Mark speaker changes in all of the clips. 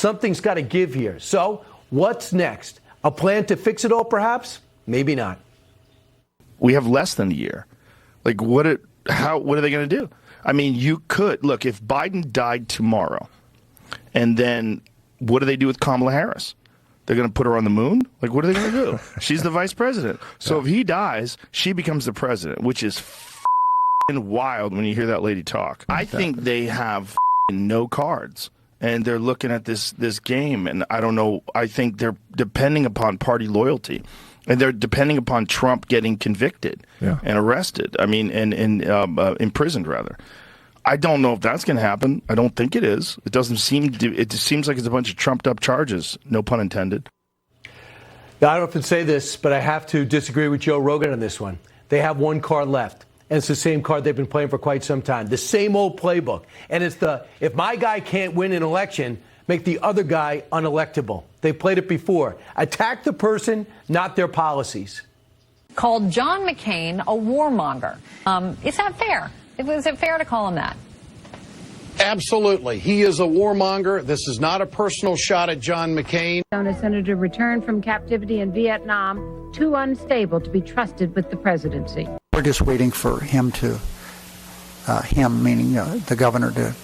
Speaker 1: Something's got to give here. So what's next? A plan to fix it all, perhaps? Maybe not.
Speaker 2: We have less than a year. Like, what are they going to do? I mean, you could look if Biden died tomorrow, and then what do they do with Kamala Harris? They're going to put her on the moon? Like, what are they going to do? She's the vice president. So if he dies, she becomes the president, which is wild when you hear that lady talk. I think they have no cards, and they're looking at this game, and I don't know. I think they're depending upon party loyalty. And they're depending upon Trump getting convicted and arrested. I mean, and imprisoned, rather. I don't know if that's going to happen. I don't think it is. It doesn't seem to. It just seems like it's a bunch of trumped-up charges, no pun intended.
Speaker 1: Now, I don't often say this, but I have to disagree with Joe Rogan on this one. They have one card left, and it's the same card they've been playing for quite some time. The same old playbook. And it's if my guy can't win an election, make the other guy unelectable. They played it before. Attack the person, not their policies.
Speaker 3: Called John McCain a warmonger. Is that fair? Is it fair to call him that?
Speaker 4: Absolutely. He is a warmonger. This is not a personal shot at John McCain.
Speaker 5: A senator returned from captivity in Vietnam, too unstable to be trusted with the presidency.
Speaker 6: We're just waiting for him meaning the governor, to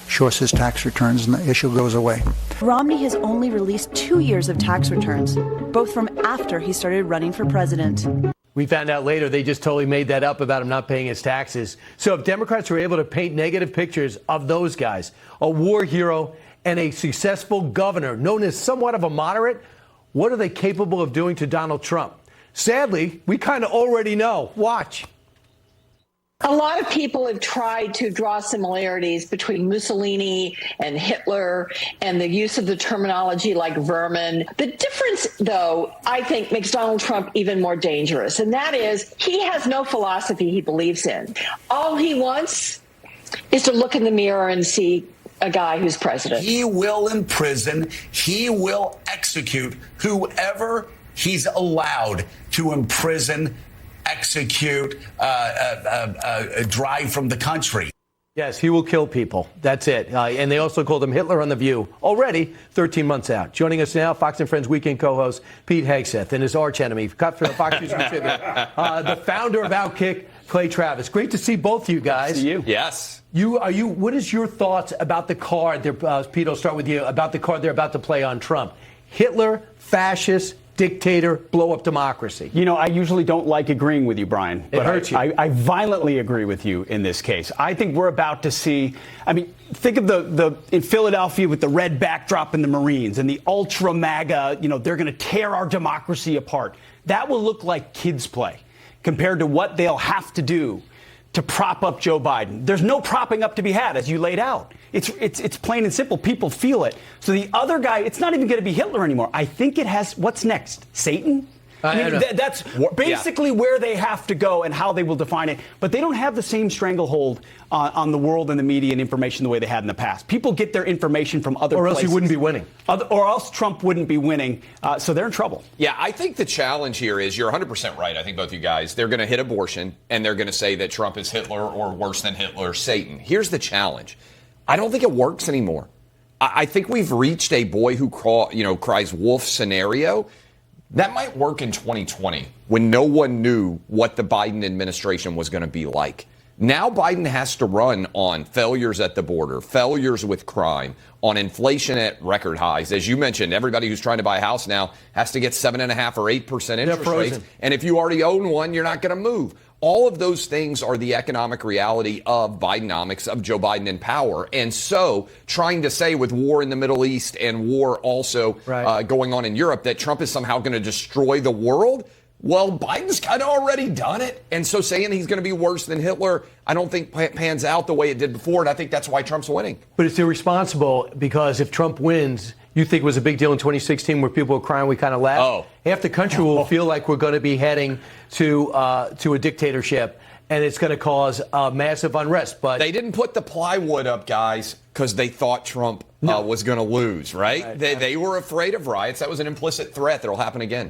Speaker 6: show us his tax returns, and the issue goes away.
Speaker 7: Romney has only released 2 years of tax returns, both from after he started running for president.
Speaker 1: We found out later they just totally made that up about him not paying his taxes. So if Democrats were able to paint negative pictures of those guys, a war hero and a successful governor known as somewhat of a moderate, what are they capable of doing to Donald Trump? Sadly, we kind of already know. Watch.
Speaker 8: A lot of people have tried to draw similarities between Mussolini and Hitler and the use of the terminology like vermin. The difference, though, I think makes Donald Trump even more dangerous, and that is he has no philosophy he believes in. All he wants is to look in the mirror and see a guy who's president.
Speaker 9: He will imprison, he will execute whoever he's allowed to imprison, execute, drive from the country.
Speaker 1: Yes, he will kill people. That's it. And they also called him Hitler on The View. Already 13 months out. Joining us now, Fox and Friends weekend co-host Pete Hegseth and his archenemy, cut for the Fox News contributor, the founder of Outkick, Clay Travis. Great to see both of you guys.
Speaker 10: See you. Yes.
Speaker 1: What is your thoughts about the card? Pete, I'll start with you. About the card they're about to play on Trump. Hitler, fascist, dictator, blow up democracy.
Speaker 10: You know, I usually don't like agreeing with you, Brian.
Speaker 1: It hurts you.
Speaker 10: I violently agree with you in this case. I think we're about to see, I mean, think of the in Philadelphia with the red backdrop and the Marines and the ultra MAGA, you know, they're going to tear our democracy apart. That will look like kids play compared to what they'll have to do to prop up Joe Biden. There's no propping up to be had, as you laid out. It's plain and simple. People feel it. So the other guy, it's not even going to be Hitler anymore. I think it has, what's next? Satan? I mean, that's basically where they have to go and how they will define it. But they don't have the same stranglehold on the world and the media and information the way they had in the past. People get their information from other places. Or else
Speaker 1: he wouldn't be winning.
Speaker 10: Or else Trump wouldn't be winning. So they're in trouble.
Speaker 11: Yeah, I think the challenge here is you're 100% right. I think both you guys, they're going to hit abortion and they're going to say that Trump is Hitler or worse than Hitler, Satan. Here's the challenge. I don't think it works anymore. I think we've reached a boy who cries wolf scenario. That might work in 2020 when no one knew what the Biden administration was going to be like. Now Biden has to run on failures at the border, failures with crime, on inflation at record highs. As you mentioned, everybody who's trying to buy a house now has to get 7.5% or 8% interest rates. And if you already own one, you're not going to move. All of those things are the economic reality of Bidenomics, of Joe Biden in power. And so trying to say with war in the Middle East and war also going on in Europe that Trump is somehow going to destroy the world, well, Biden's kind of already done it. And so saying he's going to be worse than Hitler, I don't think pans out the way it did before. And I think that's why Trump's winning. But it's irresponsible because if Trump wins, you think it was a big deal in 2016 where people were crying, we kind of laughed? Oh. Half the country will feel like we're going to be heading to a dictatorship, and it's going to cause massive unrest. But they didn't put the plywood up, guys, because they thought Trump was going to lose, right? They were afraid of riots. That was an implicit threat that will happen again.